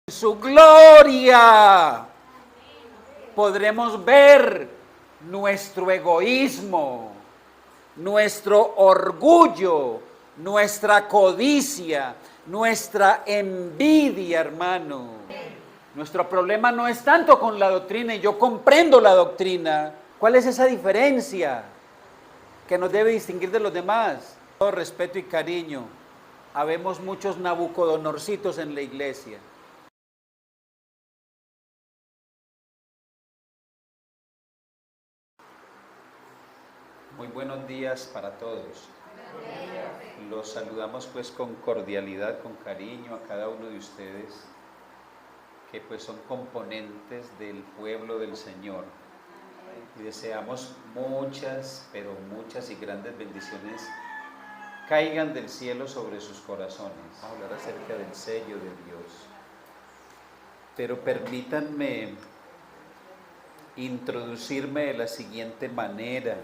Su gloria podremos ver nuestro egoísmo, nuestro orgullo, nuestra codicia, nuestra envidia, hermano. Nuestro problema no es tanto con la doctrina, y yo comprendo la doctrina. ¿Cuál es esa diferencia que nos debe distinguir de los demás? Con todo respeto y cariño, habemos muchos Nabucodonorcitos en la iglesia. Muy buenos días para todos. Los saludamos pues con cordialidad, con cariño a cada uno de ustedes que pues son componentes del pueblo del Señor. Y deseamos muchas, pero muchas y grandes bendiciones caigan del cielo sobre sus corazones. Vamos a hablar acerca del sello de Dios. Pero permítanme introducirme de la siguiente manera.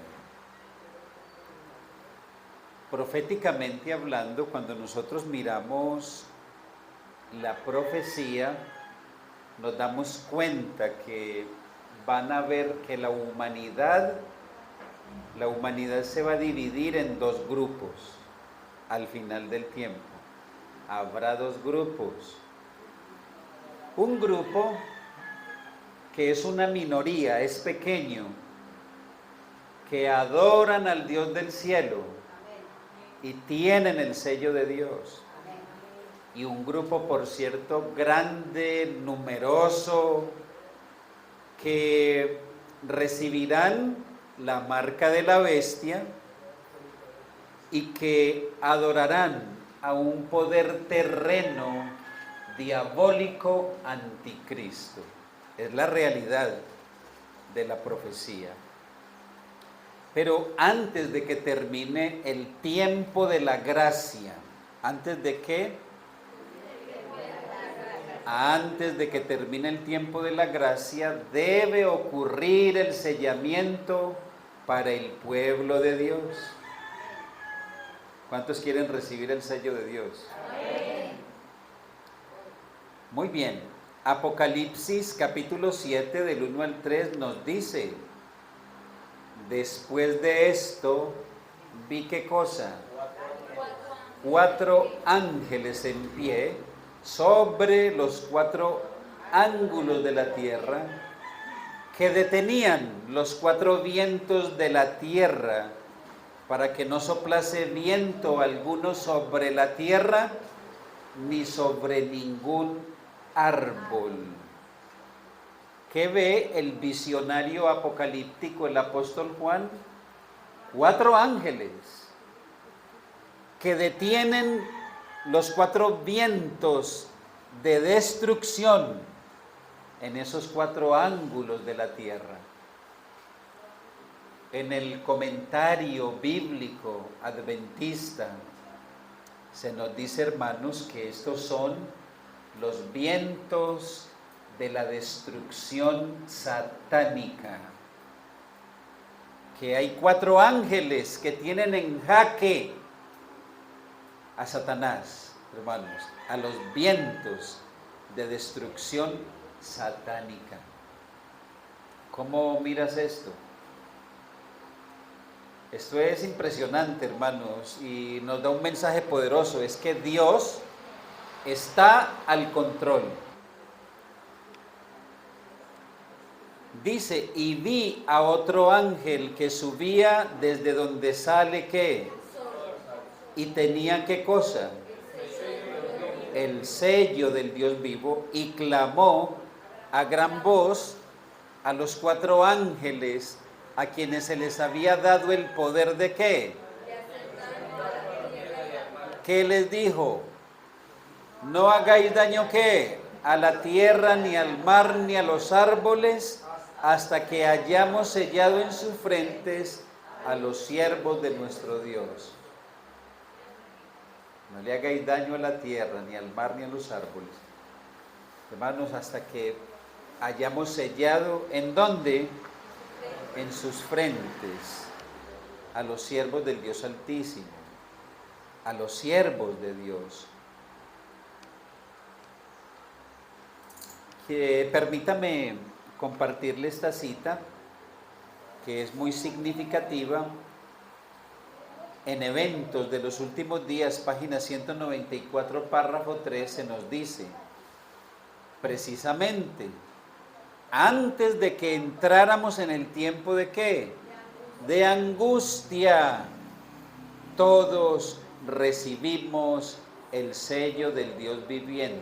Proféticamente hablando, cuando nosotros miramos la profecía, nos damos cuenta que van a ver que la humanidad se va a dividir en dos grupos al final del tiempo. Habrá dos grupos. Un grupo que es una minoría, es pequeño, que adoran al Dios del cielo y tienen el sello de Dios. Y un grupo, por cierto, grande, numeroso, que recibirán la marca de la bestia y que adorarán a un poder terreno, diabólico, anticristo. Es la realidad de la profecía. Pero antes de que termine el tiempo de la gracia, ¿antes de qué? Antes de que termine el tiempo de la gracia, debe ocurrir el sellamiento para el pueblo de Dios. ¿Cuántos quieren recibir el sello de Dios? Muy bien. Apocalipsis capítulo 7 del 1 al 3 nos dice: después de esto, vi ¿qué cosa? 4 ángeles en pie sobre los 4 ángulos de la tierra, que detenían los 4 vientos de la tierra, para que no soplase viento alguno sobre la tierra, ni sobre ningún árbol. ¿Qué ve el visionario apocalíptico, el apóstol Juan? 4 ángeles que detienen los 4 vientos de destrucción en esos 4 ángulos de la tierra. En el comentario bíblico adventista se nos dice, hermanos, que estos son los vientos de la destrucción satánica, que hay 4 ángeles que tienen en jaque a Satanás, hermanos, a los vientos de destrucción satánica. ¿Cómo miras esto? Esto es impresionante, hermanos, y nos da un mensaje poderoso. Es que Dios está al control. Dice, y vi a otro ángel que subía desde donde sale, ¿qué? Y tenía, ¿qué cosa? El sello del Dios vivo, y clamó a gran voz a los 4 ángeles a quienes se les había dado el poder de ¿qué? ¿Qué les dijo? No hagáis daño, ¿qué? A la tierra, ni al mar, ni a los árboles, hasta que hayamos sellado en sus frentes a los siervos de nuestro Dios. No le hagáis daño a la tierra, ni al mar, ni a los árboles. Hermanos, hasta que hayamos sellado, ¿en dónde? En sus frentes, a los siervos del Dios Altísimo, a los siervos de Dios. Que permítame compartirle esta cita que es muy significativa. En Eventos de los Últimos Días, página 194, párrafo 3, se nos dice, precisamente, antes de que entráramos en el tiempo de ¿qué? De angustia, todos recibimos el sello del Dios viviente.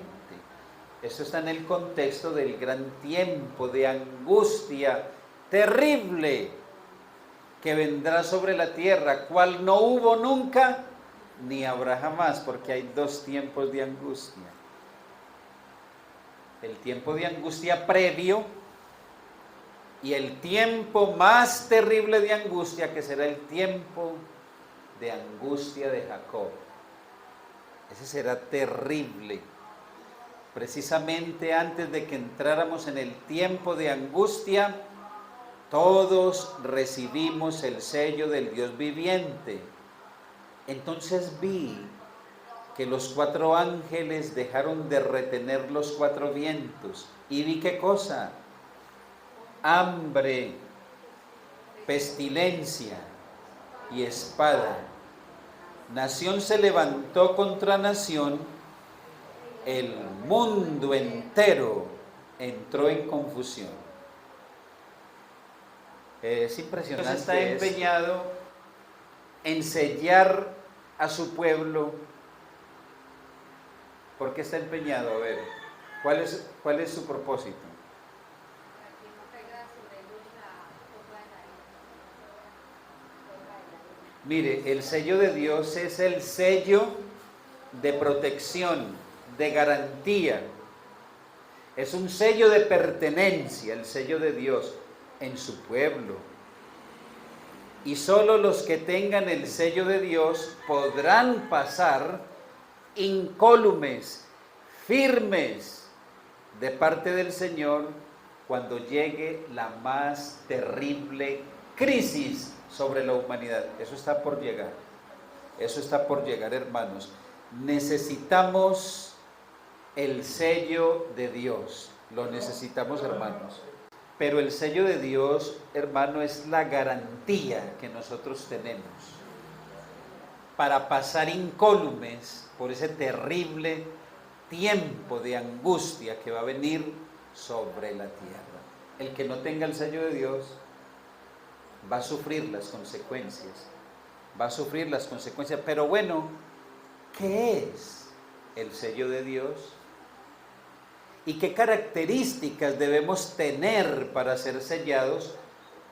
Esto está en el contexto del gran tiempo de angustia terrible que vendrá sobre la tierra, cual no hubo nunca, ni habrá jamás, porque hay dos tiempos de angustia. El tiempo de angustia previo y el tiempo más terrible de angustia, que será el tiempo de angustia de Jacob. Ese será terrible. Precisamente antes de que entráramos en el tiempo de angustia, todos recibimos el sello del Dios viviente. Entonces vi que los 4 ángeles dejaron de retener los 4 vientos. ¿Y vi qué cosa? Hambre, pestilencia y espada. Nación se levantó contra nación, el mundo entero entró en confusión. Es impresionante. Dios está empeñado en sellar a su pueblo. ¿Por qué está empeñado? A ver, ¿cuál es su propósito? Mire, el sello de Dios es el sello de protección, de garantía. Es un sello de pertenencia, el sello de Dios en su pueblo. Y solo los que tengan el sello de Dios podrán pasar incólumes, firmes, de parte del Señor cuando llegue la más terrible crisis sobre la humanidad. Eso está por llegar. Eso está por llegar, hermanos. Necesitamos el sello de Dios. Lo necesitamos, hermanos. Pero el sello de Dios, hermano, es la garantía que nosotros tenemos para pasar incólumes por ese terrible tiempo de angustia que va a venir sobre la tierra. El que no tenga el sello de Dios va a sufrir las consecuencias. Va a sufrir las consecuencias. Pero bueno, ¿qué es el sello de Dios? ¿Y qué características debemos tener para ser sellados?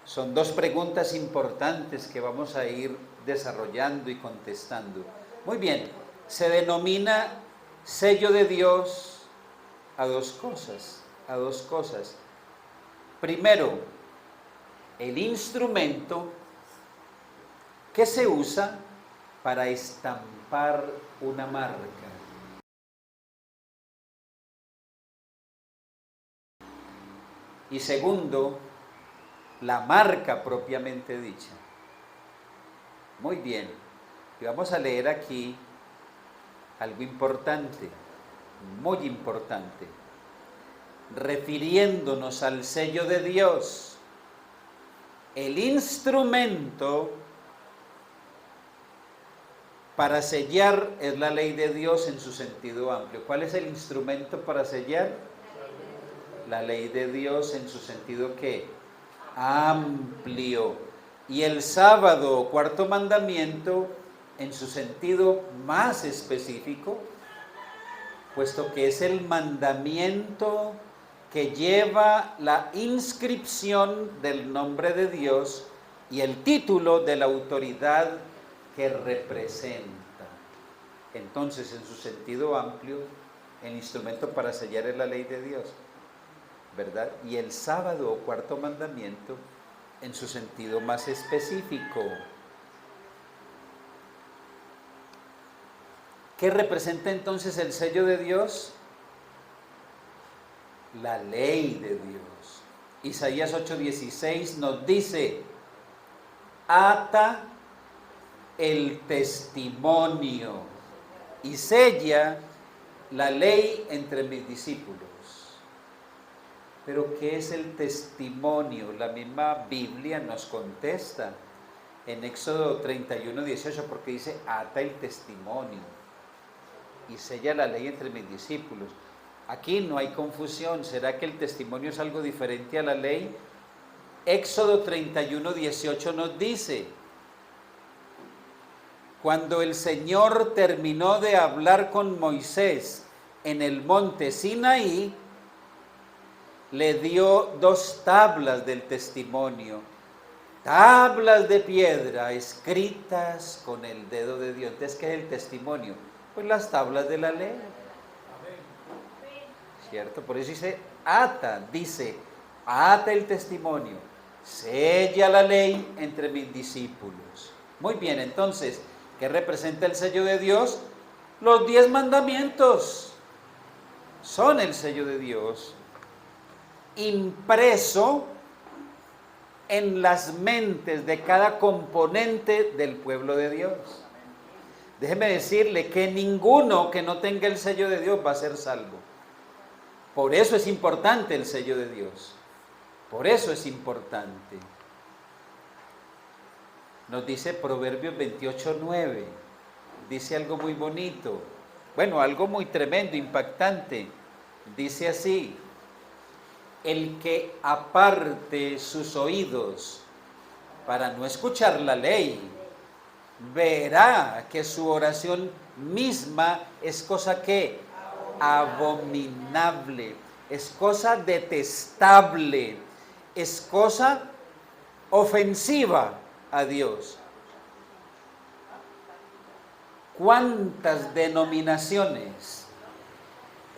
Son 2 preguntas importantes que vamos a ir desarrollando y contestando. Muy bien, se denomina sello de Dios a dos cosas. Primero, el instrumento que se usa para estampar una marca. Y segundo, la marca propiamente dicha. Muy bien, y vamos a leer aquí algo importante, muy importante, refiriéndonos al sello de Dios. El instrumento para sellar es la ley de Dios en su sentido amplio. ¿Cuál es el instrumento para sellar? La ley de Dios en su sentido ¿qué? Amplio. Y el sábado, 4º mandamiento, en su sentido más específico, puesto que es el mandamiento que lleva la inscripción del nombre de Dios y el título de la autoridad que representa. Entonces, en su sentido amplio, el instrumento para sellar es la ley de Dios, ¿verdad? Y el sábado, 4º mandamiento, en su sentido más específico. ¿Qué representa entonces el sello de Dios? La ley de Dios. Isaías 8:16 nos dice: ata el testimonio y sella la ley entre mis discípulos. Pero ¿qué es el testimonio? La misma Biblia nos contesta en Éxodo 31, 18, porque dice, ata el testimonio y sella la ley entre mis discípulos. Aquí no hay confusión. ¿Será que el testimonio es algo diferente a la ley? Éxodo 31, 18 nos dice, cuando el Señor terminó de hablar con Moisés en el monte Sinaí, le dio 2 tablas del testimonio, tablas de piedra escritas con el dedo de Dios. Entonces, ¿qué es el testimonio? Pues las tablas de la ley. ¿Cierto? Por eso dice, ata el testimonio, sella la ley entre mis discípulos. Muy bien, entonces, ¿qué representa el sello de Dios? Los 10 mandamientos son el sello de Dios, impreso en las mentes de cada componente del pueblo de Dios. Déjeme decirle que ninguno que no tenga el sello de Dios va a ser salvo. Por eso es importante el sello de Dios. Por eso es importante. Nos dice Proverbios 28, 9. Dice algo muy bonito. Bueno, algo muy tremendo, impactante. Dice así: el que aparte sus oídos para no escuchar la ley, verá que su oración misma es cosa que abominable, es cosa detestable, es cosa ofensiva a Dios. ¿Cuántas denominaciones,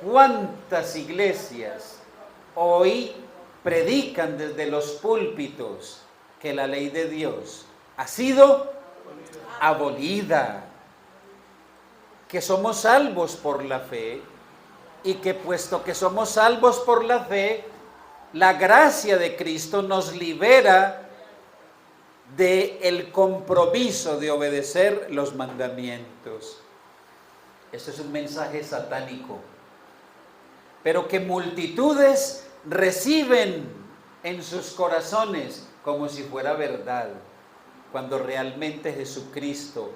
cuántas iglesias hoy predican desde los púlpitos que la ley de Dios ha sido abolida, que somos salvos por la fe y que puesto que somos salvos por la fe, la gracia de Cristo nos libera del compromiso de obedecer los mandamientos? Eso es un mensaje satánico, pero que multitudes reciben en sus corazones como si fuera verdad, cuando realmente Jesucristo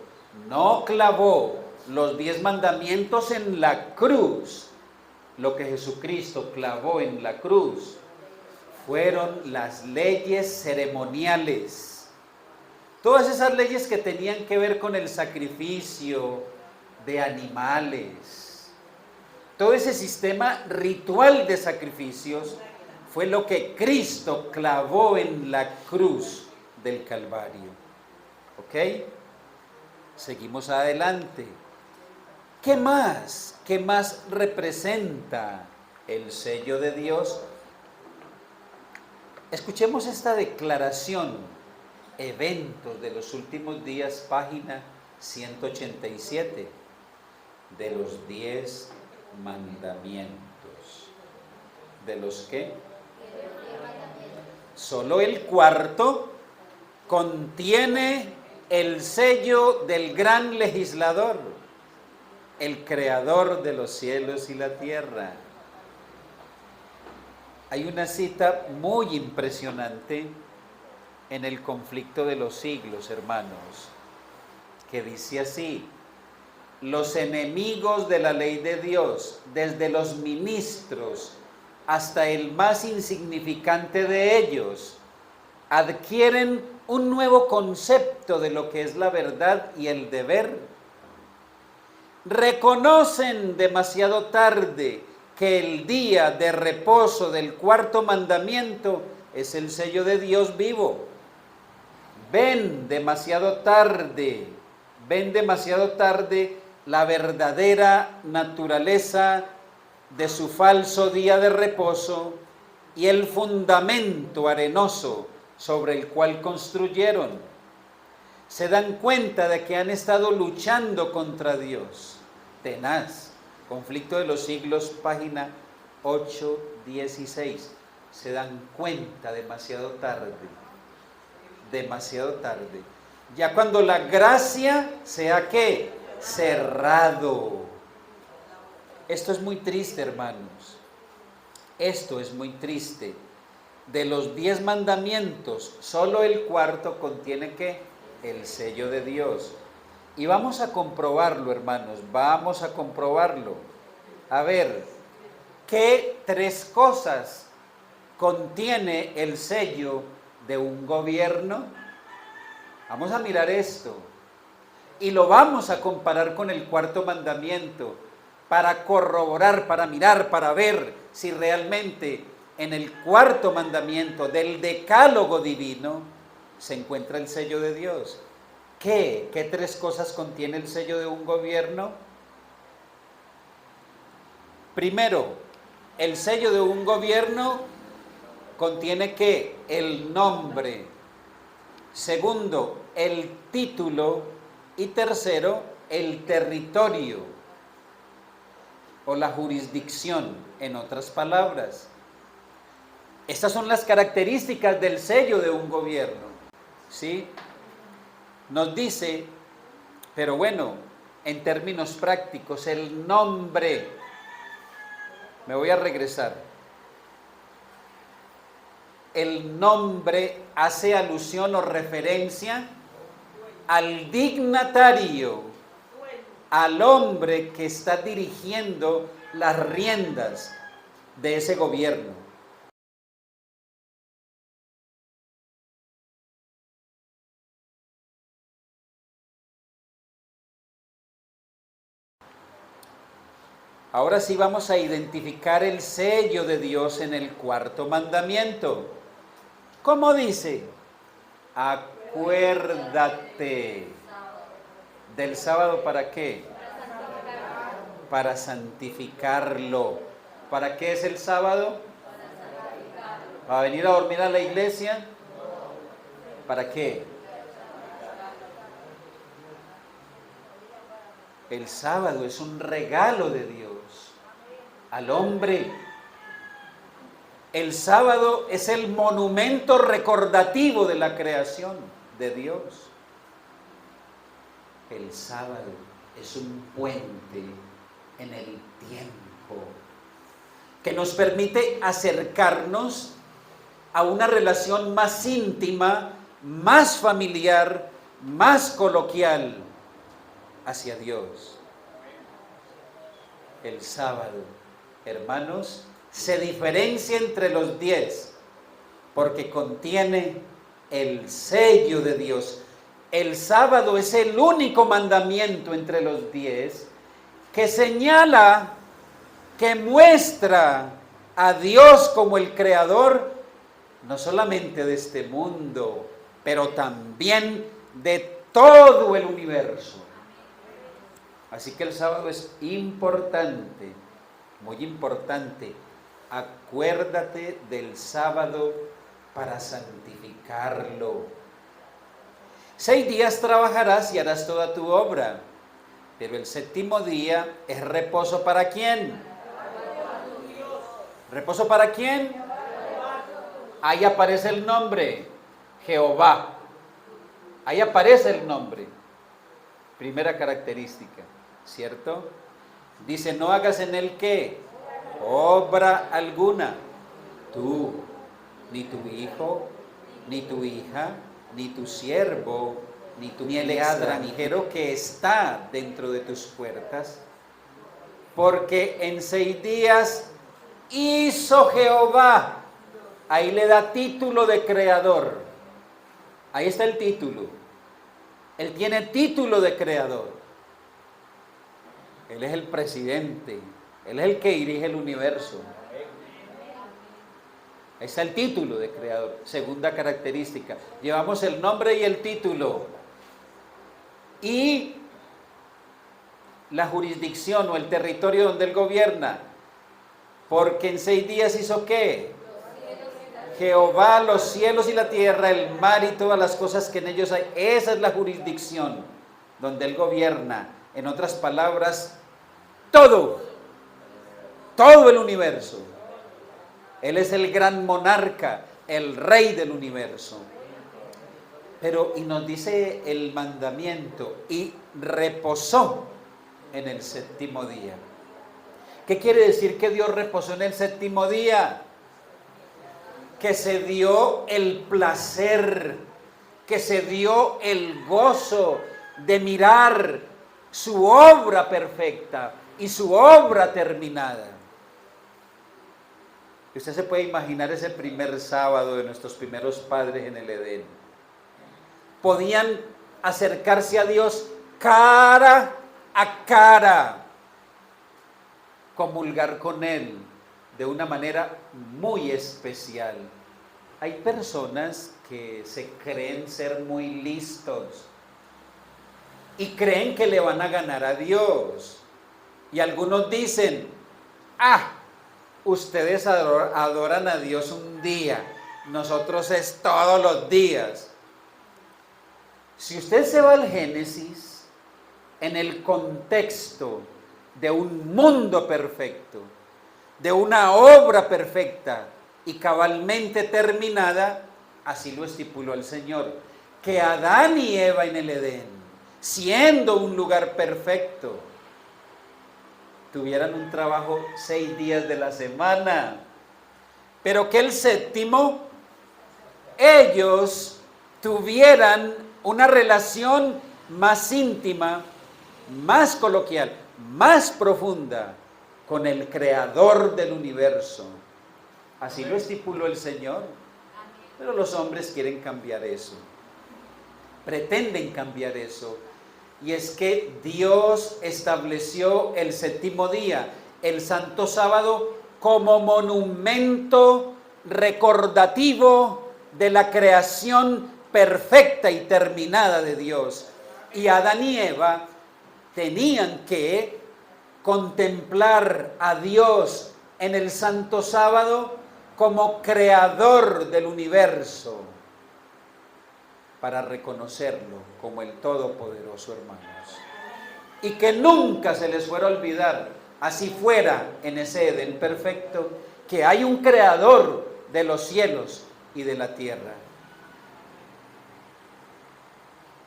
no clavó los 10 mandamientos en la cruz. Lo que Jesucristo clavó en la cruz fueron las leyes ceremoniales, todas esas leyes que tenían que ver con el sacrificio de animales. Todo ese sistema ritual de sacrificios fue lo que Cristo clavó en la cruz del Calvario. ¿Ok? Seguimos adelante. ¿Qué más? ¿Qué más representa el sello de Dios? Escuchemos esta declaración, Eventos de los Últimos Días, página 187, de los 10 mandamientos. ¿De los qué? Solo el cuarto contiene el sello del gran legislador, el creador de los cielos y la tierra. Hay una cita muy impresionante en el conflicto de los siglos, hermanos, que dice así: los enemigos de la ley de Dios, desde los ministros hasta el más insignificante de ellos, adquieren un nuevo concepto de lo que es la verdad y el deber. Reconocen demasiado tarde que el día de reposo del cuarto mandamiento es el sello de Dios vivo. Ven demasiado tarde la verdadera naturaleza de su falso día de reposo y el fundamento arenoso sobre el cual construyeron. Se dan cuenta de que han estado luchando contra Dios. Tenaz. Conflicto de los siglos, página 816. Se dan cuenta demasiado tarde. Demasiado tarde. Ya cuando la gracia sea ¿qué? Cerrado. Esto es muy triste, hermanos. Esto es muy triste. De los 10 mandamientos, solo el cuarto contiene ¿qué? El sello de Dios. Y vamos a comprobarlo, hermanos, vamos a comprobarlo. A ver, ¿qué 3 cosas contiene el sello de un gobierno? Vamos a mirar esto y lo vamos a comparar con el cuarto mandamiento para corroborar, para mirar, para ver si realmente en el cuarto mandamiento del decálogo divino se encuentra el sello de Dios. ¿Qué 3 cosas contiene el sello de un gobierno? Primero, el sello de un gobierno contiene ¿qué? El nombre. Segundo, el título. Y tercero, el territorio o la jurisdicción, en otras palabras. Estas son las características del sello de un gobierno, ¿sí? Nos dice, pero bueno, en términos prácticos, el nombre. Me voy a regresar. El nombre hace alusión o referencia al dignatario, al hombre que está dirigiendo las riendas de ese gobierno. Ahora sí vamos a identificar el sello de Dios en el cuarto mandamiento. ¿Cómo dice? Acuérdate del sábado, ¿para qué? Para santificarlo. ¿Para qué es el sábado? ¿Para venir a dormir a la iglesia? ¿Para qué? El sábado es un regalo de Dios al hombre. El sábado es el monumento recordativo de la creación de Dios. El sábado es un puente en el tiempo que nos permite acercarnos a una relación más íntima, más familiar, más coloquial hacia Dios. El sábado, hermanos, se diferencia entre los 10 porque contiene el sello de Dios. El sábado es el único mandamiento entre los 10 que señala, que muestra a Dios como el creador, no solamente de este mundo, pero también de todo el universo. Así que el sábado es importante, muy importante. Acuérdate del sábado para santificarlo. 6 días trabajarás y harás toda tu obra, pero el séptimo día es reposo ¿para quién? ¿Reposo para quién? Ahí aparece el nombre, Jehová. Ahí aparece el nombre. Primera característica, ¿cierto? Dice, no hagas en él ¿qué? Obra alguna. Tú, ni tu hijo, ni tu hija, ni tu siervo, ni tu extranjero que está dentro de tus puertas, porque en 6 días hizo Jehová. Ahí le da título de creador. Ahí está el título. Él tiene título de creador. Él es el presidente. Él es el que dirige el universo. Ahí está el título de creador. Segunda característica. Llevamos el nombre y el título. Y la jurisdicción o el territorio donde él gobierna. Porque en 6 días hizo ¿qué? Jehová, los cielos y la tierra, el mar y todas las cosas que en ellos hay. Esa es la jurisdicción donde él gobierna. En otras palabras, todo el universo. Él es el gran monarca, el rey del universo. Pero, y nos dice el mandamiento, y reposó en el séptimo día. ¿Qué quiere decir que Dios reposó en el séptimo día? Que se dio el placer, que se dio el gozo de mirar su obra perfecta y su obra terminada. Usted se puede imaginar ese primer sábado de nuestros primeros padres en el Edén. Podían acercarse a Dios cara a cara, comulgar con Él de una manera muy especial. Hay personas que se creen ser muy listos y creen que le van a ganar a Dios. Y algunos dicen, ustedes adoran a Dios un día, nosotros es todos los días. Si usted se va al Génesis, en el contexto de un mundo perfecto, de una obra perfecta y cabalmente terminada, así lo estipuló el Señor, que Adán y Eva en el Edén, siendo un lugar perfecto, tuvieran un trabajo 6 días de la semana, pero que el séptimo ellos tuvieran una relación más íntima, más coloquial, más profunda con el creador del universo. Así lo estipuló el Señor, pero los hombres quieren cambiar eso, pretenden cambiar eso. Y es que Dios estableció el séptimo día, el santo sábado, como monumento recordativo de la creación perfecta y terminada de Dios. Y Adán y Eva tenían que contemplar a Dios en el santo sábado como creador del universo, para reconocerlo como el Todopoderoso, hermanos. Y que nunca se les fuera a olvidar, así fuera en ese Edén perfecto, que hay un creador de los cielos y de la tierra.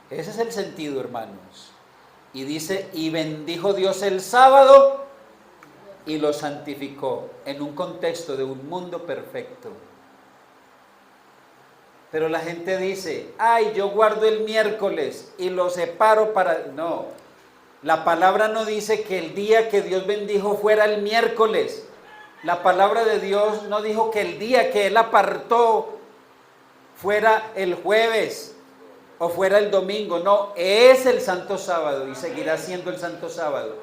Ese es el sentido, hermanos. Y dice, y bendijo Dios el sábado y lo santificó, en un contexto de un mundo perfecto. Pero la gente dice, yo guardo el miércoles y lo separo para... No, la palabra no dice que el día que Dios bendijo fuera el miércoles. La palabra de Dios no dijo que el día que Él apartó fuera el jueves o fuera el domingo. No, es el santo sábado y seguirá siendo el santo sábado,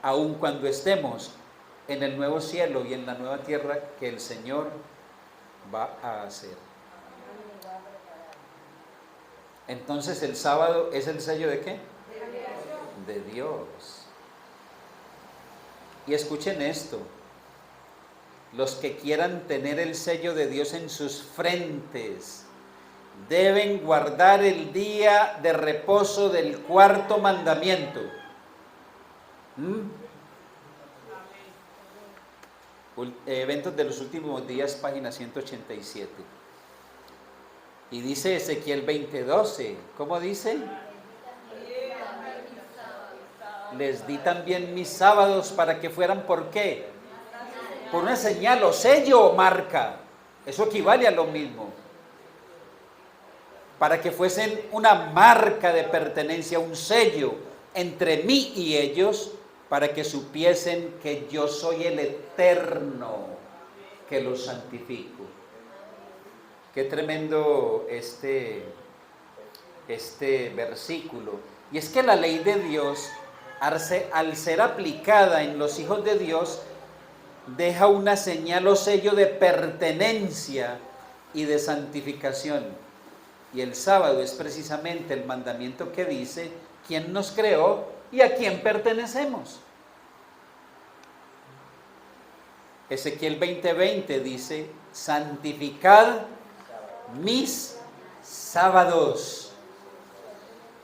aun cuando estemos en el nuevo cielo y en la nueva tierra que el Señor va a hacer. Entonces el sábado es el sello ¿de qué? De Dios. Y escuchen esto, los que quieran tener el sello de Dios en sus frentes deben guardar el día de reposo del cuarto mandamiento. Eventos de los últimos días, página 187. Y dice Ezequiel 20:12, ¿cómo dice? Les di también mis sábados para que fueran, ¿por qué? Por una señal o sello o marca. Eso equivale a lo mismo. Para que fuesen una marca de pertenencia, un sello entre mí y ellos, para que supiesen que yo soy el Eterno, que los santifico. Qué tremendo este versículo. Y es que la ley de Dios, al ser aplicada en los hijos de Dios, deja una señal o sello de pertenencia y de santificación. Y el sábado es precisamente el mandamiento que dice quién nos creó y a quién pertenecemos. Ezequiel 20:20 dice, santificad mis sábados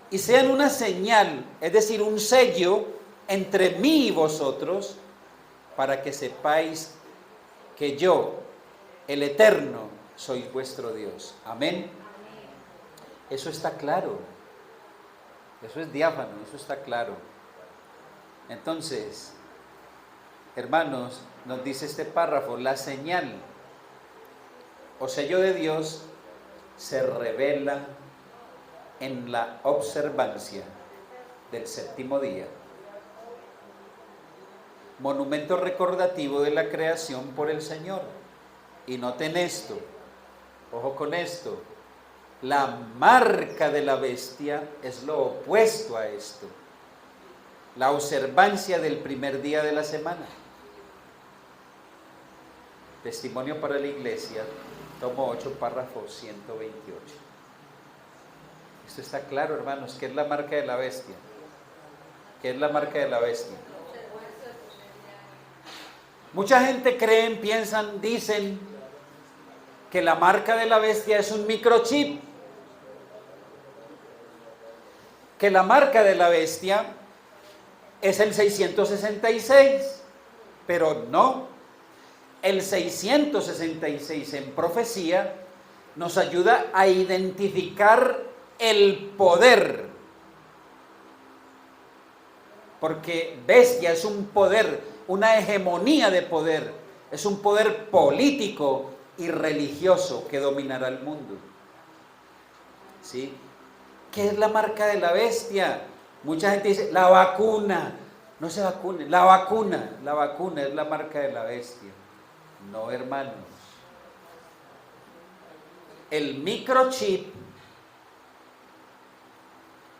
y sean una señal, es decir, un sello entre mí y vosotros, para que sepáis que yo, el Eterno, soy vuestro Dios. Amén. Eso está claro, eso es diáfano, eso está claro. Entonces, Hermanos, nos dice este párrafo, la señal o sello de Dios se revela en la observancia del séptimo día. Monumento recordativo de la creación por el Señor. Y noten esto, ojo con esto, la marca de la bestia es lo opuesto a esto. La observancia del primer día de la semana. Testimonio para la Iglesia, tomo 8, párrafo 128. Esto está claro, hermanos, ¿qué es la marca de la bestia? ¿Qué es la marca de la bestia? Mucha gente creen, piensan, dicen que la marca de la bestia es un microchip. Que la marca de la bestia es el 666, pero no. El 666 en profecía nos ayuda a identificar el poder, porque bestia es un poder, una hegemonía de poder, es un poder político y religioso que dominará el mundo. ¿Sí? ¿Qué es la marca de la bestia? Mucha gente dice, la vacuna. No se vacunen, la vacuna es la marca de la bestia. No, hermanos. El microchip,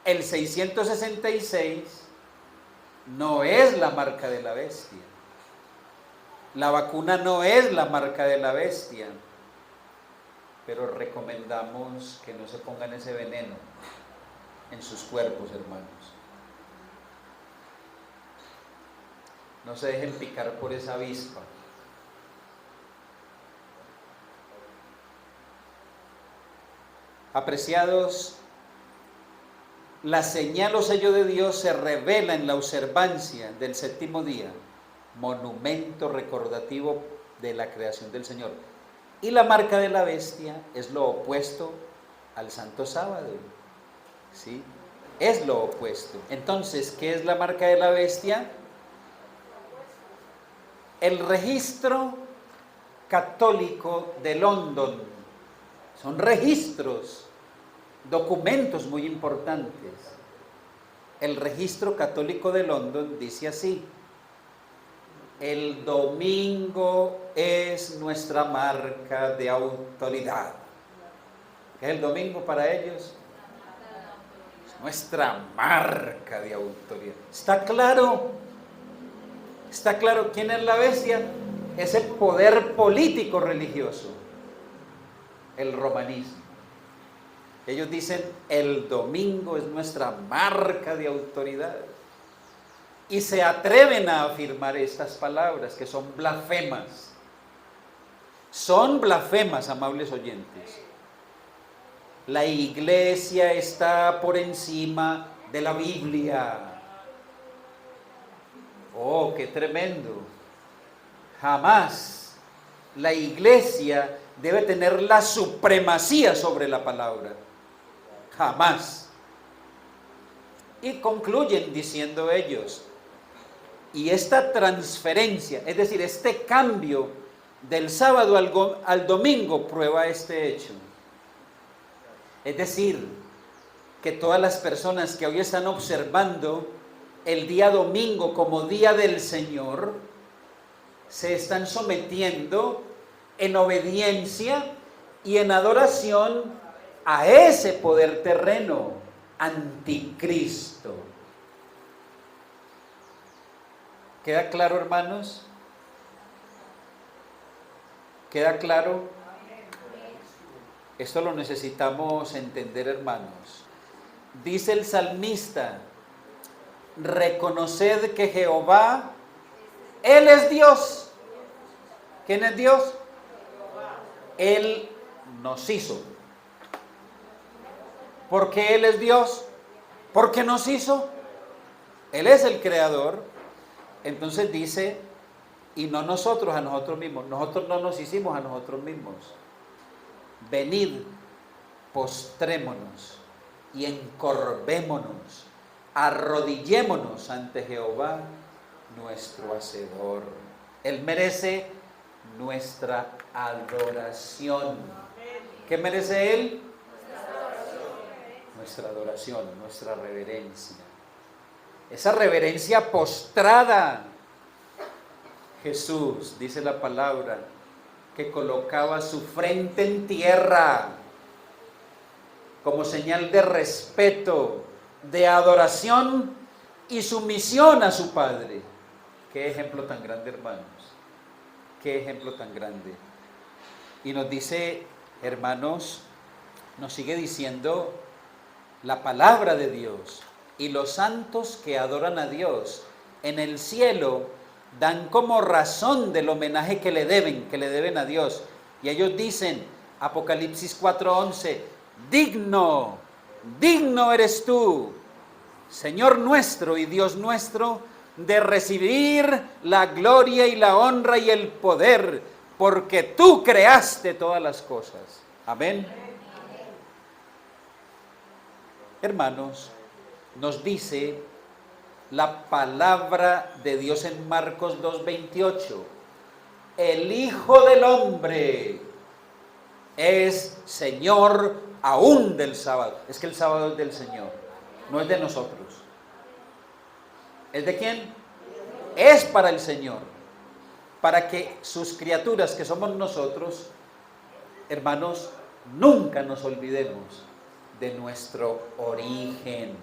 el 666, no es la marca de la bestia. La vacuna no es la marca de la bestia. Pero recomendamos que no se pongan ese veneno en sus cuerpos, hermanos. No se dejen picar por esa avispa. Apreciados, la señal o sello de Dios se revela en la observancia del séptimo día, monumento recordativo de la creación del Señor. Y la marca de la bestia es lo opuesto al Santo Sábado. ¿Sí? Es lo opuesto. Entonces, ¿qué es la marca de la bestia? El registro católico de London. Son registros, documentos muy importantes. El registro católico de London dice así: el domingo es nuestra marca de autoridad. ¿Qué es el domingo para ellos? Es nuestra marca de autoridad. ¿Está claro? ¿Está claro quién es la bestia? Es el poder político religioso, el romanismo. Ellos dicen, el domingo es nuestra marca de autoridad. Y se atreven a afirmar estas palabras que son blasfemas. Son blasfemas, amables oyentes. La iglesia está por encima de la Biblia. Oh, qué tremendo. Jamás la iglesia debe tener la supremacía sobre la palabra. Jamás. Y concluyen diciendo ellos, y esta transferencia, es decir, este cambio del sábado al domingo prueba este hecho. Es decir, que todas las personas que hoy están observando el día domingo como día del Señor, se están sometiendo en obediencia y en adoración a ese poder terreno, anticristo. ¿Queda claro, hermanos? ¿Queda claro? Esto lo necesitamos entender, hermanos. Dice el salmista, reconoced que Jehová, Él es Dios. ¿Quién es Dios? Él nos hizo. ¿Por qué Él es Dios? Porque nos hizo. Él es el creador. Entonces dice, y no nosotros a nosotros mismos. Nosotros no nos hicimos a nosotros mismos. Venid, postrémonos y encorvémonos, arrodillémonos ante Jehová nuestro Hacedor. Él merece nuestra adoración. ¿Qué merece Él? Nuestra adoración, nuestra reverencia. Esa reverencia postrada. Jesús, dice la palabra, que colocaba su frente en tierra como señal de respeto, de adoración y sumisión a su Padre. Qué ejemplo tan grande, hermanos. Qué ejemplo tan grande. Y nos dice, hermanos, nos sigue diciendo la palabra de Dios: y los santos que adoran a Dios en el cielo dan como razón del homenaje que le deben a Dios. Y ellos dicen, Apocalipsis 4:11, digno eres tú, Señor nuestro y Dios nuestro, de recibir la gloria y la honra y el poder, porque tú creaste todas las cosas. Amén. Hermanos, nos dice la palabra de Dios en Marcos 2:28, el Hijo del Hombre es Señor aún del sábado. Es que el sábado es del Señor, no es de nosotros. ¿Es de quién? Es para el Señor, para que sus criaturas, que somos nosotros, hermanos, nunca nos olvidemos de nuestro origen.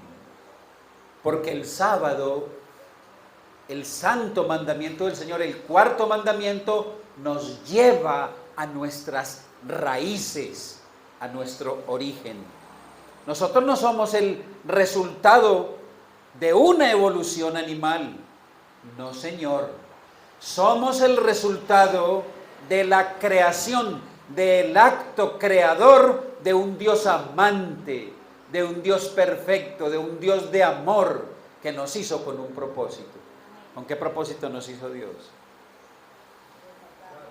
Porque el sábado, el santo mandamiento del Señor, el cuarto mandamiento, nos lleva a nuestras raíces, a nuestro origen. Nosotros no somos el resultado de una evolución animal. No, Señor. Somos el resultado de la creación, del acto creador de un Dios amante, de un Dios perfecto, de un Dios de amor que nos hizo con un propósito. ¿Con qué propósito nos hizo Dios?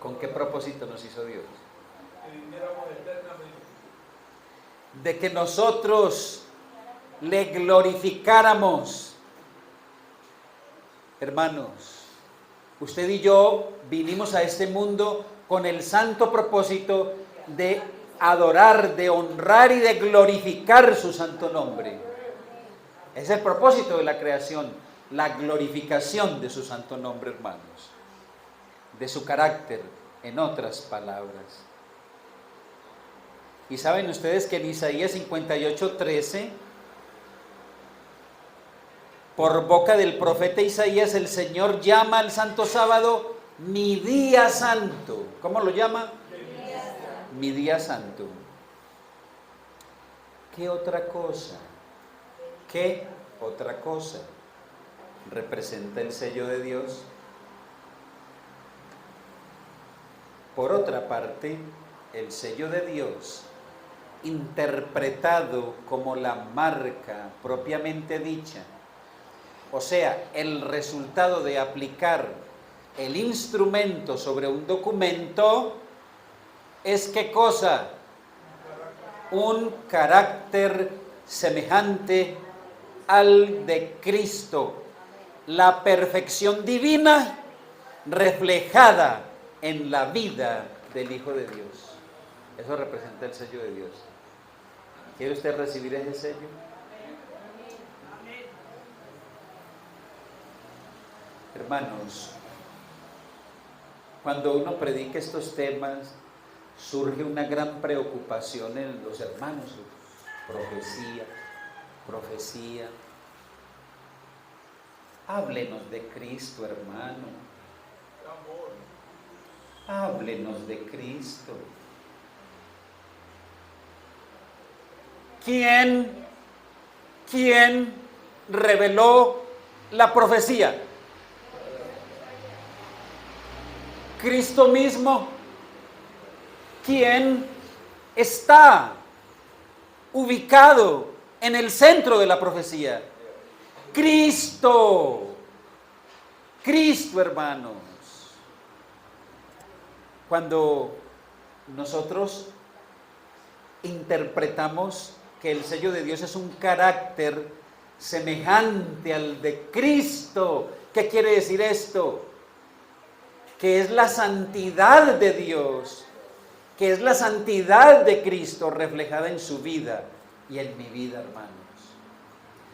¿Con qué propósito nos hizo Dios? De que nosotros le glorificáramos. Hermanos, usted y yo vinimos a este mundo con el santo propósito de adorar, de honrar y de glorificar su santo nombre. Es el propósito de la creación, la glorificación de su santo nombre, hermanos, de su carácter, en otras palabras. Y saben ustedes que en Isaías 58:13, por boca del profeta Isaías, el Señor llama al santo sábado mi día santo. ¿Cómo lo llama? Mi día santo. ¿Qué otra cosa? ¿Qué otra cosa representa el sello de Dios? Por otra parte, el sello de Dios, interpretado como la marca propiamente dicha, o sea, el resultado de aplicar el instrumento sobre un documento, es ¿qué cosa? Un carácter semejante al de Cristo, la perfección divina reflejada en la vida del Hijo de Dios. Eso representa el sello de Dios. ¿Quiere usted recibir ese sello? Hermanos, cuando uno predica estos temas, surge una gran preocupación en los hermanos. Profecía. Háblenos de Cristo, hermano. Háblenos de Cristo. ¿Quién reveló la profecía? Cristo mismo. ¿Quién está ubicado en el centro de la profecía? Cristo. Cristo, hermanos. Cuando nosotros interpretamos que el sello de Dios es un carácter semejante al de Cristo. ¿Qué quiere decir esto? Que es la santidad de Dios, que es la santidad de Cristo reflejada en su vida y en mi vida, hermanos.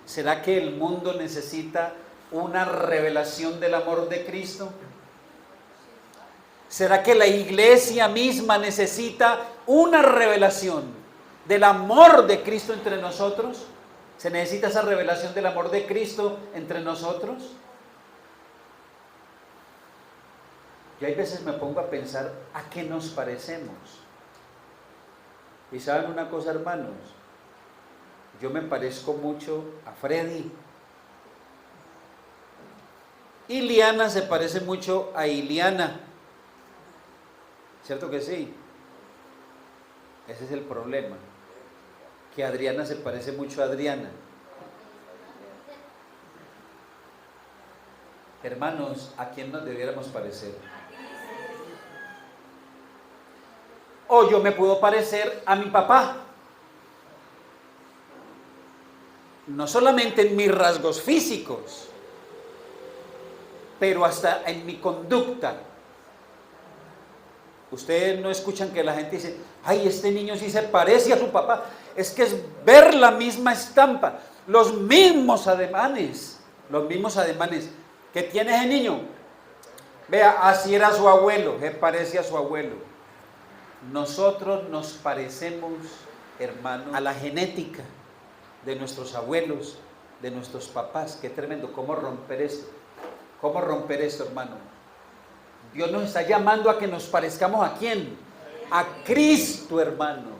¿Será que el mundo necesita una revelación del amor de Cristo? ¿Será que la iglesia misma necesita una revelación del amor de Cristo entre nosotros? ¿Se necesita esa revelación del amor de Cristo entre nosotros? Yo hay veces me pongo a pensar a qué nos parecemos. Y saben una cosa, hermanos, yo me parezco mucho a Freddy. Iliana se parece mucho a Iliana. ¿Cierto que sí? Ese es el problema. Que Adriana se parece mucho a Adriana. Hermanos, ¿a quién nos debiéramos parecer? O yo me puedo parecer a mi papá. No solamente en mis rasgos físicos, pero hasta en mi conducta. Ustedes no escuchan que la gente dice, ay, este niño sí se parece a su papá. Es que es ver la misma estampa, los mismos ademanes. ¿Qué tiene ese niño? Vea, así era su abuelo, se parece a su abuelo. Nosotros nos parecemos, hermanos, a la genética de nuestros abuelos, de nuestros papás. Qué tremendo, ¿cómo romper esto? ¿Cómo romper esto, hermano? Dios nos está llamando a que nos parezcamos ¿a quién? A Cristo, hermanos.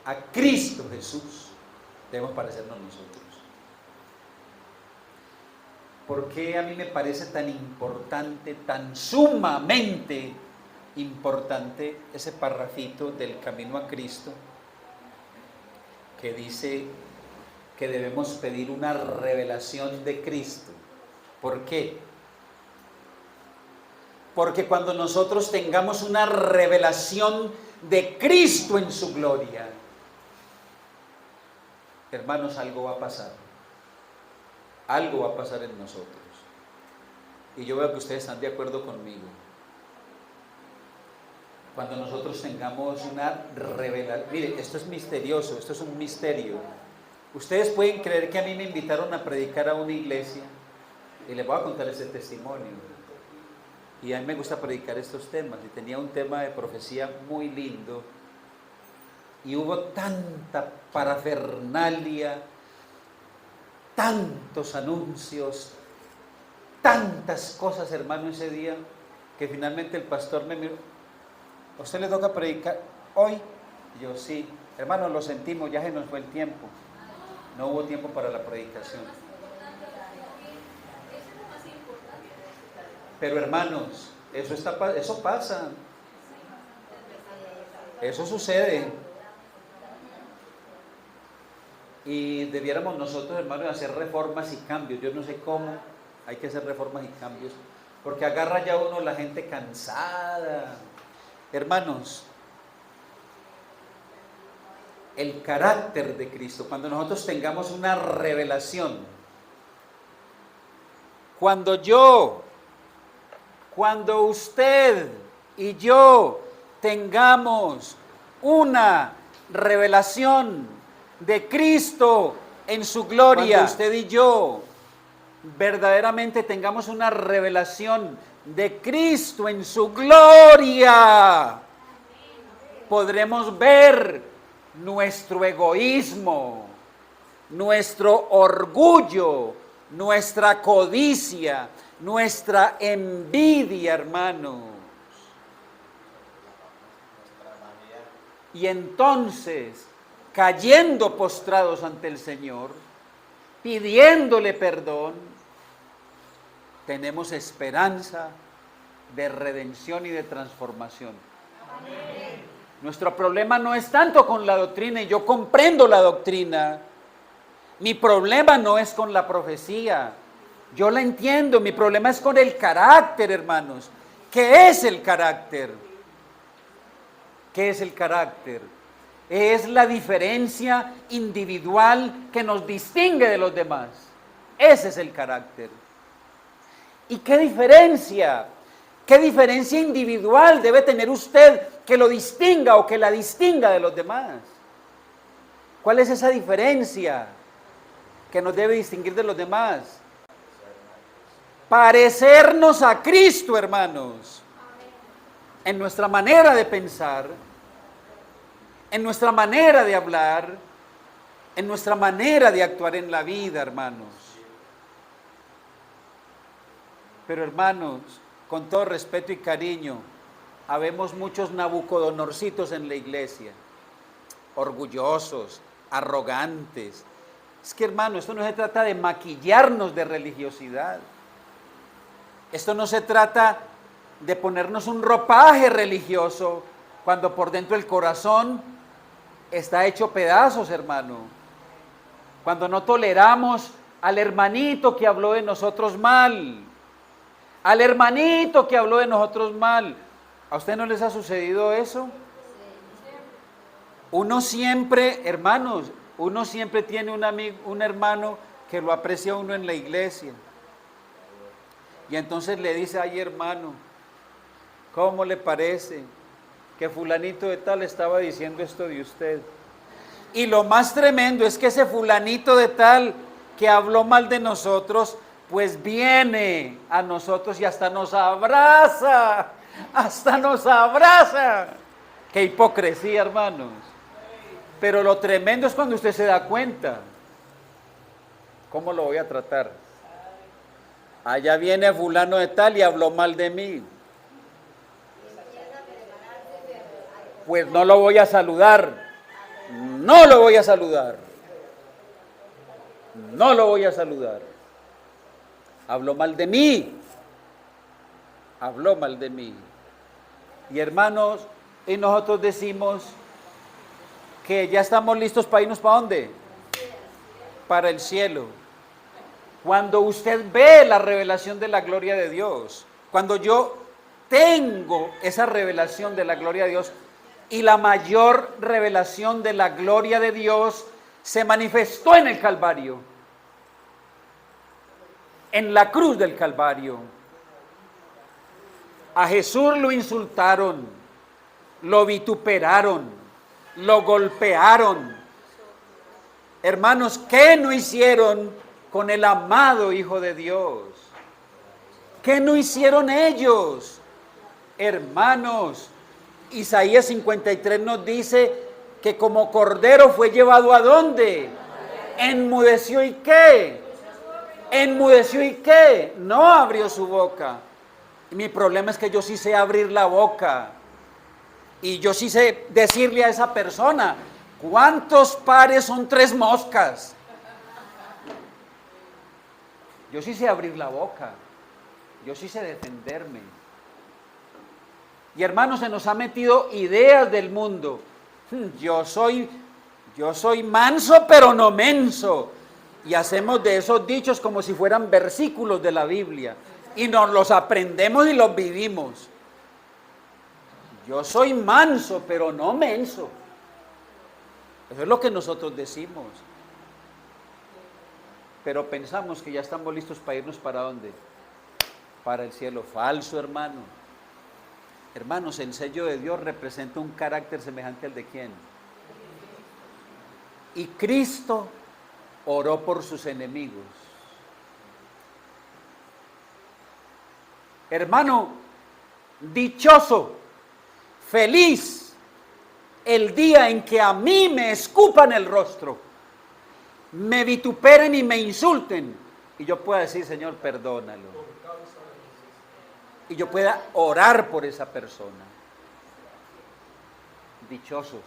A Cristo Jesús. Debemos parecernos nosotros. ¿Por qué a mí me parece tan importante, tan sumamente importante ese parrafito del camino a Cristo que dice que debemos pedir una revelación de Cristo? ¿Por qué? Porque cuando nosotros tengamos una revelación de Cristo en su gloria, hermanos, algo va a pasar. Algo va a pasar en nosotros. Y yo veo que ustedes están de acuerdo conmigo. Cuando nosotros tengamos una revelación, mire, esto es misterioso, esto es un misterio. Ustedes pueden creer que a mí me invitaron a predicar a una iglesia, y les voy a contar ese testimonio. Y a mí me gusta predicar estos temas, y tenía un tema de profecía muy lindo, y hubo tanta parafernalia, tantos anuncios, tantas cosas, hermano, ese día, que finalmente el pastor me miró, ¿a usted le toca predicar hoy? Y yo, sí. Hermano, lo sentimos, ya se nos fue el tiempo. No hubo tiempo para la predicación. Pero hermanos, eso pasa. Eso sucede. Y debiéramos nosotros, hermanos, hacer reformas y cambios. Yo no sé cómo hay que hacer reformas y cambios, porque agarra ya uno la gente cansada. Hermanos, el carácter de Cristo, cuando nosotros tengamos una revelación, cuando usted y yo tengamos una revelación de Cristo en su gloria, cuando usted y yo verdaderamente tengamos una revelación de Cristo en su gloria, podremos ver nuestro egoísmo, nuestro orgullo, nuestra codicia, nuestra envidia, hermanos. Y entonces, cayendo postrados ante el Señor, pidiéndole perdón, tenemos esperanza de redención y de transformación. Amén. Nuestro problema no es tanto con la doctrina, y yo comprendo la doctrina. Mi problema no es con la profecía, yo la entiendo. Mi problema es con el carácter, hermanos. ¿Qué es el carácter? ¿Qué es el carácter? es la diferencia individual que nos distingue de los demás. Ese es el carácter. ¿Y qué diferencia? ¿Qué diferencia individual debe tener usted que lo distinga o que la distinga de los demás? ¿Cuál es esa diferencia que nos debe distinguir de los demás? Parecernos a Cristo, hermanos, en nuestra manera de pensar, en nuestra manera de hablar, en nuestra manera de actuar en la vida, hermanos. Pero hermanos, con todo respeto y cariño, habemos muchos Nabucodonorcitos en la iglesia, orgullosos, arrogantes. Es que, hermano, esto no se trata de maquillarnos de religiosidad. Esto no se trata de ponernos un ropaje religioso cuando por dentro el corazón está hecho pedazos, hermano. Cuando no toleramos al hermanito que habló de nosotros mal, al hermanito que habló de nosotros mal. ¿A usted no les ha sucedido eso? Uno siempre, hermanos, uno siempre tiene un amigo, un hermano que lo aprecia a uno en la iglesia. Y entonces le dice: ay, hermano, ¿cómo le parece que fulanito de tal estaba diciendo esto de usted? Y lo más tremendo es que ese fulanito de tal que habló mal de nosotros, pues viene a nosotros y hasta nos abraza, hasta nos abraza. ¡Qué hipocresía, hermanos! Pero lo tremendo es cuando usted se da cuenta. ¿Cómo lo voy a tratar? Allá viene fulano de tal y habló mal de mí. Pues no lo voy a saludar. No lo voy a saludar. No lo voy a saludar. Habló mal de mí. Habló mal de mí. Y hermanos, y nosotros decimos que ya estamos listos para irnos ¿para dónde? Para el cielo. Cuando usted ve la revelación de la gloria de Dios, cuando yo tengo esa revelación de la gloria de Dios, y la mayor revelación de la gloria de Dios se manifestó en el Calvario, en la cruz del Calvario. A Jesús lo insultaron, lo vituperaron, lo golpearon. Hermanos, ¿qué no hicieron con el amado Hijo de Dios? ¿Qué no hicieron ellos? Hermanos, Isaías 53 nos dice que como cordero fue llevado ¿a dónde? Enmudeció y ¿qué? Enmudeció y ¿qué? No abrió su boca. Y mi problema es que yo sí sé abrir la boca. Y yo sí sé decirle a esa persona: ¿cuántos pares son 3 moscas? Yo sí sé abrir la boca. Yo sí sé defenderme. Y hermanos, se nos ha metido ideas del mundo. Yo soy manso, pero no menso. Y hacemos de esos dichos como si fueran versículos de la Biblia. Y nos los aprendemos y los vivimos. Yo soy manso, pero no menso. Eso es lo que nosotros decimos. Pero pensamos que ya estamos listos para irnos ¿para dónde? Para el cielo. Falso, hermano. Hermanos, el sello de Dios representa un carácter semejante al de ¿quién? Y Cristo oró por sus enemigos. Hermano, dichoso, feliz el día en que a mí me escupan el rostro, me vituperen y me insulten, y yo pueda decir: Señor, perdónalo. Y yo pueda orar por esa persona. Dichosos,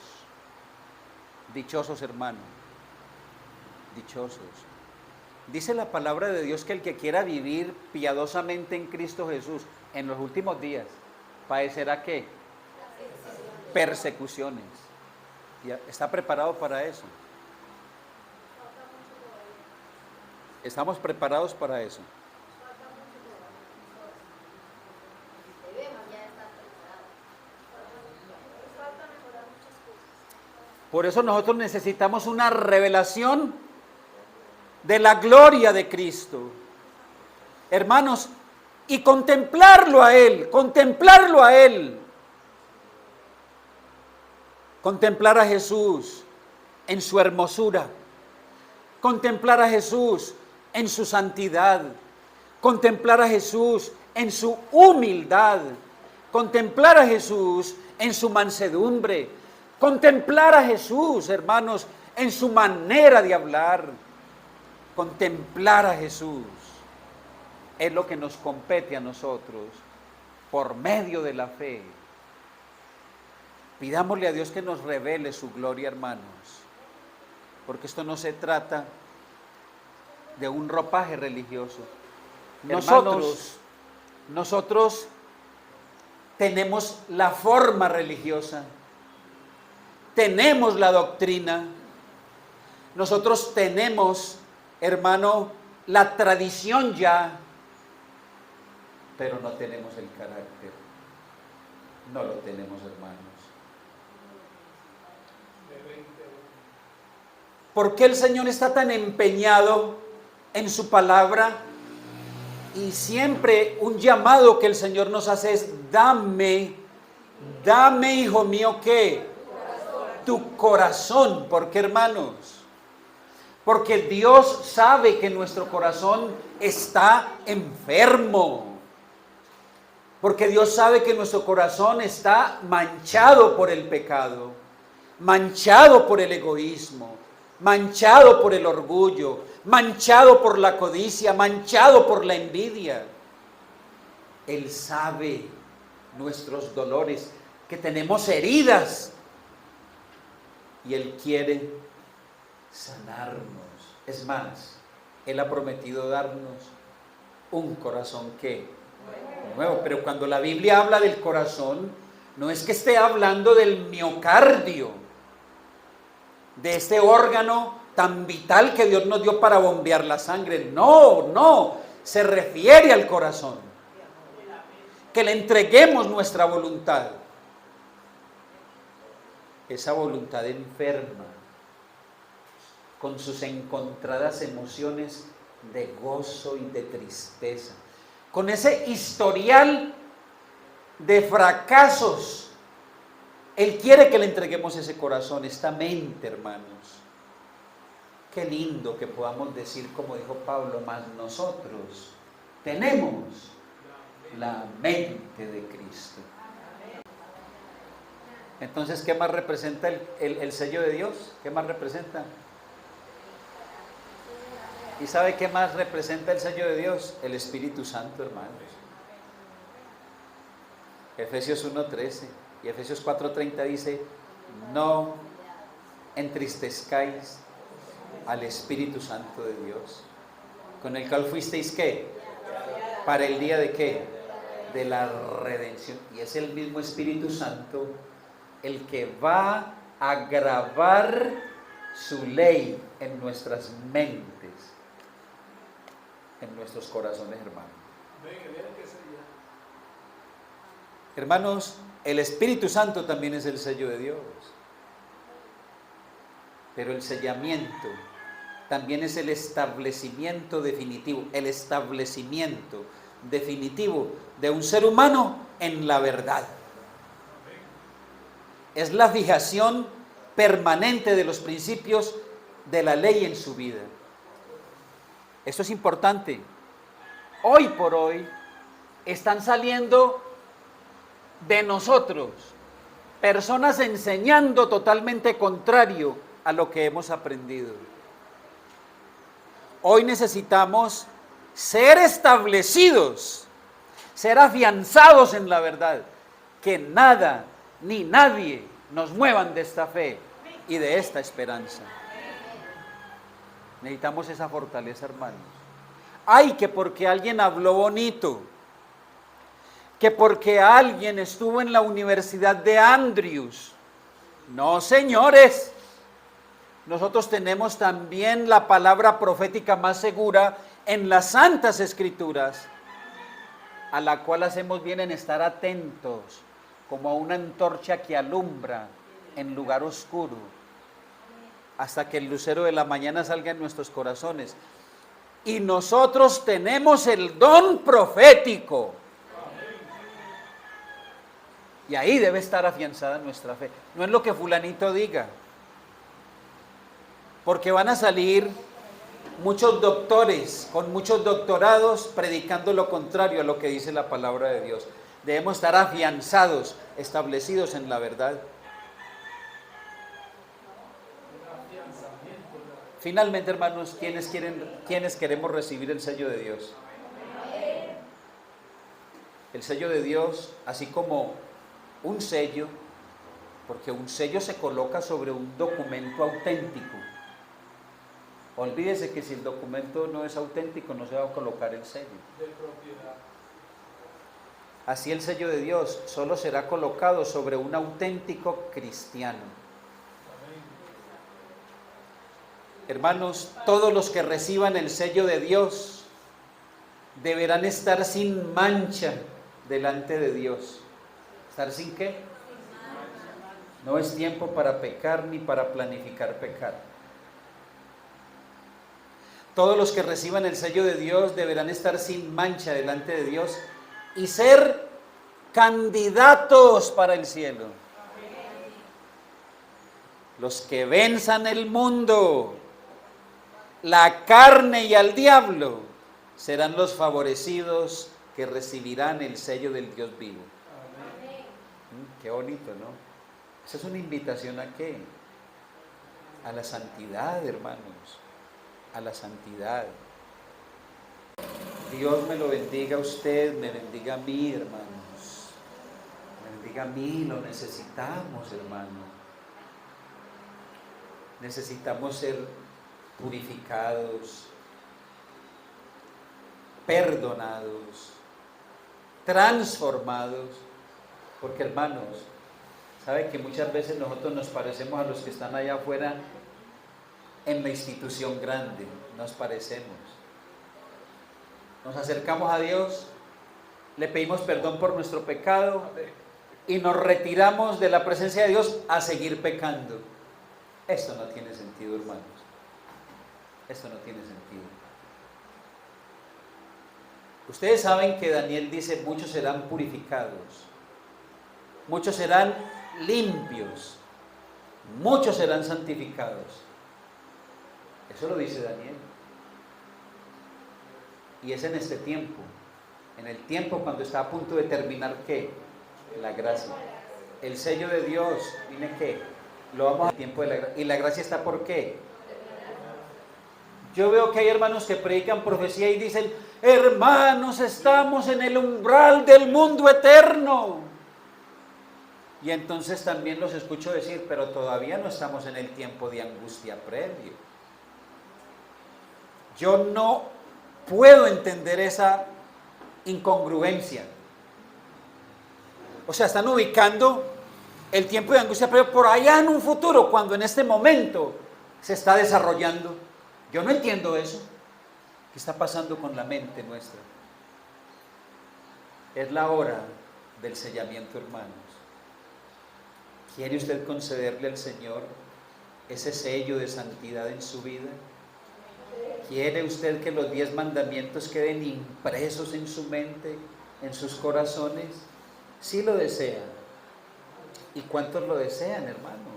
dichosos, hermano, dichosos. Dice la palabra de Dios que el que quiera vivir piadosamente en Cristo Jesús en los últimos días padecerá ¿qué? Persecuciones. ¿Y está preparado para eso? ¿Estamos preparados para eso? Por eso nosotros necesitamos una revelación de la gloria de Cristo. Hermanos, y contemplarlo a Él, contemplarlo a Él. Contemplar a Jesús en su hermosura. Contemplar a Jesús en su santidad. Contemplar a Jesús en su humildad. Contemplar a Jesús en su mansedumbre. Contemplar a Jesús, hermanos, en su manera de hablar. Contemplar a Jesús es lo que nos compete a nosotros por medio de la fe. Pidámosle a Dios que nos revele su gloria, hermanos, porque esto no se trata de un ropaje religioso. Nosotros tenemos la forma religiosa, tenemos la doctrina, nosotros tenemos, hermano, la tradición ya, pero no tenemos el carácter, no lo tenemos, hermanos. ¿Por qué el Señor está tan empeñado en su palabra? Y siempre un llamado que el Señor nos hace es: dame, hijo mío, ¿qué? Tu corazón. ¿Por qué, hermanos? Porque Dios sabe que nuestro corazón está enfermo. Porque Dios sabe que nuestro corazón está manchado por el pecado, manchado por el egoísmo, manchado por el orgullo, manchado por la codicia, manchado por la envidia. Él sabe nuestros dolores, que tenemos heridas, y Él quiere sanarnos. Es más, Él ha prometido darnos un corazón que nuevo. Pero cuando la Biblia habla del corazón, no es que esté hablando del miocardio, de este órgano tan vital que Dios nos dio para bombear la sangre. No, se refiere al corazón. Que le entreguemos nuestra voluntad. Esa voluntad enferma, con sus encontradas emociones de gozo y de tristeza, con ese historial de fracasos. Él quiere que le entreguemos ese corazón, esta mente, hermanos. Qué lindo que podamos decir, como dijo Pablo, mas nosotros tenemos la mente de Cristo. Entonces, ¿qué más representa el sello de Dios? ¿Qué más representa? ¿Y sabe qué más representa el sello de Dios? El Espíritu Santo, hermanos. Efesios 1:13 y Efesios 4:30 dice: no entristezcáis al Espíritu Santo de Dios, con el cual fuisteis, ¿qué? Para el día de ¿qué? De la redención. Y es el mismo Espíritu Santo el que va a grabar su ley en nuestras mentes, en nuestros corazones, hermanos. Hermanos, el Espíritu Santo también es el sello de Dios. Pero el sellamiento también es el establecimiento definitivo, de un ser humano en la verdad. Es la fijación permanente de los principios de la ley en su vida. Esto es importante. Hoy por hoy están saliendo de nosotros personas enseñando totalmente contrario a lo que hemos aprendido. Hoy necesitamos ser establecidos, ser afianzados en la verdad, que nada ni nadie nos muevan de esta fe y de esta esperanza. Necesitamos esa fortaleza, hermanos. Ay, que porque alguien habló bonito, que porque alguien estuvo en la Universidad de Andrews. No, señores. Nosotros tenemos también la palabra profética más segura en las Santas Escrituras, a la cual hacemos bien en estar atentos, como a una antorcha que alumbra en lugar oscuro, hasta que el lucero de la mañana salga en nuestros corazones. Y nosotros tenemos el don profético. Y ahí debe estar afianzada nuestra fe. No es lo que fulanito diga. Porque van a salir muchos doctores con muchos doctorados predicando lo contrario a lo que dice la palabra de Dios. Debemos estar afianzados, establecidos en la verdad. Finalmente, hermanos, ¿quiénes queremos recibir el sello de Dios? El sello de Dios, así como un sello, porque un sello se coloca sobre un documento auténtico. Olvídese que si el documento no es auténtico, no se va a colocar el sello. Así el sello de Dios solo será colocado sobre un auténtico cristiano. Hermanos, todos los que reciban el sello de Dios deberán estar sin mancha delante de Dios. ¿Estar sin qué? No es tiempo para pecar ni para planificar pecar. Todos los que reciban el sello de Dios deberán estar sin mancha delante de Dios y ser candidatos para el cielo. Los que venzan el mundo, la carne y al diablo, serán los favorecidos que recibirán el sello del Dios vivo. Qué bonito, ¿no? Esa es una invitación ¿a qué? A la santidad, hermanos. A la santidad. Dios me lo bendiga a usted, me bendiga a mí, hermanos. Me bendiga a mí, lo necesitamos, hermano. Necesitamos ser purificados, perdonados, transformados, porque hermanos, ¿sabe que muchas veces nosotros nos parecemos a los que están allá afuera en la institución grande? Nos parecemos. Nos acercamos a Dios, le pedimos perdón por nuestro pecado y nos retiramos de la presencia de Dios a seguir pecando. Esto no tiene sentido, hermanos. Esto no tiene sentido. Ustedes saben que Daniel dice, muchos serán purificados, muchos serán limpios, muchos serán santificados. Eso lo dice Daniel. Y es en este tiempo, en el tiempo cuando está a punto de terminar, ¿qué? La gracia. El sello de Dios, ¿viene qué? Lo vamos al tiempo de la gracia. ¿Y la gracia está por qué? Yo veo que hay hermanos que predican profecía y dicen, hermanos, estamos en el umbral del mundo eterno. Y entonces también los escucho decir, pero todavía no estamos en el tiempo de angustia previo. Yo no puedo entender esa incongruencia. O sea, están ubicando el tiempo de angustia previo por allá en un futuro, cuando en este momento se está desarrollando. Yo no entiendo eso. ¿Qué está pasando con la mente nuestra? Es la hora del sellamiento, hermanos. ¿Quiere usted concederle al Señor ese sello de santidad en su vida? ¿Quiere usted que los 10 mandamientos queden impresos en su mente, en sus corazones? Sí lo desea. ¿Y cuántos lo desean, hermano?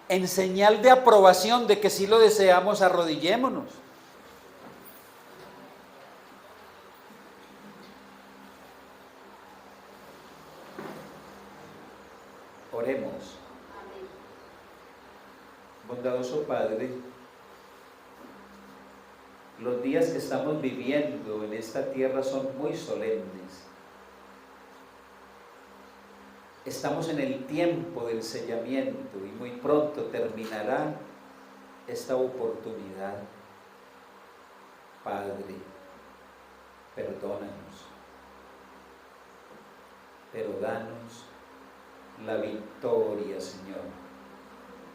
En señal de aprobación de que sí lo deseamos, arrodillémonos. Oremos. Bondadoso Padre, los días que estamos viviendo en esta tierra son muy solemnes. Estamos en el tiempo del sellamiento y muy pronto terminará esta oportunidad. Padre, perdónanos, pero danos la victoria, Señor,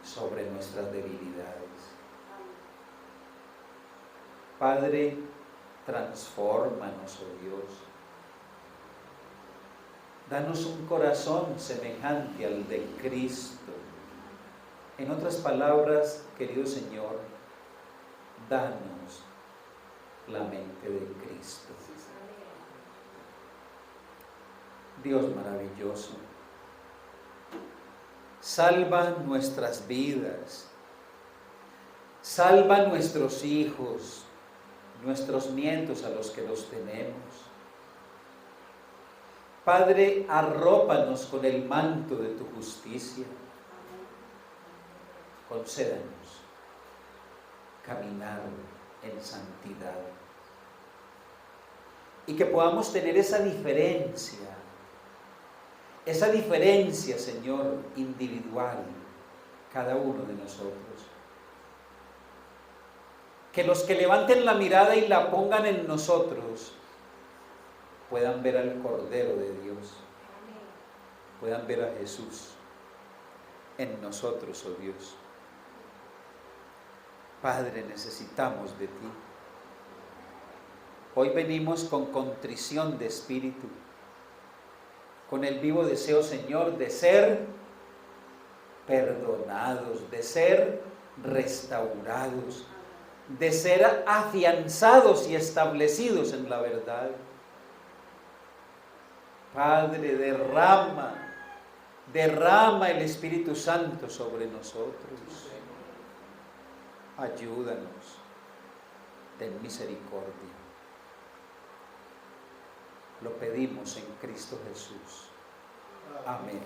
sobre nuestras debilidades. Padre, transfórmanos, oh Dios. Danos un corazón semejante al de Cristo. En otras palabras, querido Señor, danos la mente de Cristo. Dios maravilloso, salva nuestras vidas, salva nuestros hijos, nuestros nietos a los que los tenemos. Padre, arrópanos con el manto de tu justicia. Concédanos caminar en santidad y que podamos tener esa diferencia, Señor, individual, cada uno de nosotros. Que los que levanten la mirada y la pongan en nosotros puedan ver al Cordero de Dios, puedan ver a Jesús en nosotros, oh Dios. Padre, necesitamos de ti. Hoy venimos con contrición de espíritu, con el vivo deseo, Señor, de ser perdonados, de ser restaurados, de ser afianzados y establecidos en la verdad. Padre, derrama el Espíritu Santo sobre nosotros. Ayúdanos, ten misericordia. Lo pedimos en Cristo Jesús. Amén.